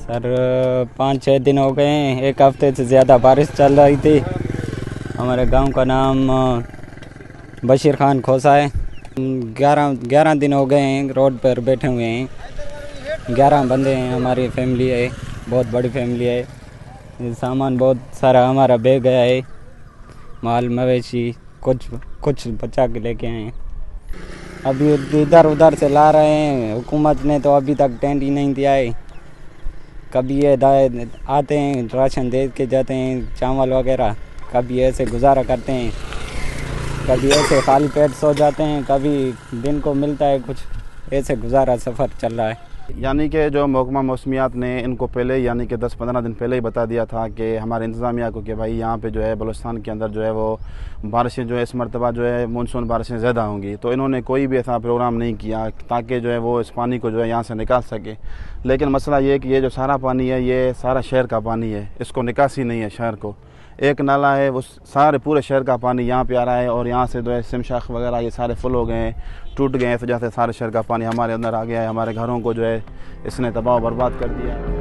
Sir 5-6 दिन हो गए हैं, एक हफ्ते से ज़्यादा बारिश चल रही थी। हमारे गांव का नाम बशीर खान खोसा है। 11 दिन हो गए हैं रोड पर बैठे हुए हैं। 11 बंदे हैं, हमारी फैमिली है, बहुत बड़ी फैमिली है। सामान बहुत सारा हमारा बह गया है, माल मवेशी कुछ कुछ बचा के लेके आए हैं। अभी इधर उधर से ला रहे हैं, हुकूमत ने तो अभी तक टेंट ही नहीं दिया है। कभी ये आते हैं राशन दे के जाते हैं, चावल वगैरह, कभी ऐसे गुजारा करते हैं, कभी ऐसे खाली पेट सो जाते हैं, कभी दिन को मिलता है कुछ, ऐसे गुजारा सफ़र चल रहा है। यानी कि जो महकमा मौसमियात ने इनको पहले यानी कि 10-15 दिन पहले ही बता दिया था कि हमारे इंतज़ामिया को कि भाई यहाँ पे जो है बलूचिस्तान के अंदर जो है वो बारिशें जो है इस मरतबा जो है मानसून बारिशें ज़्यादा होंगी, तो इन्होंने कोई भी ऐसा प्रोग्राम नहीं किया ताकि जो है वो इस पानी को जो है यहाँ से निकाल सके। लेकिन मसला ये है कि ये जो सारा पानी है ये सारा शहर का पानी है, इसको निकासी नहीं है। शहर को एक नाला है, वो सारे पूरे शहर का पानी यहाँ पे आ रहा है और यहाँ से जो है सिमशाख वगैरह ये सारे फुल हो गए हैं, टूट गए हैं। इस वजह से सारे शहर का पानी हमारे अंदर आ गया है, हमारे घरों को जो है इसने तबाह बर्बाद कर दिया है।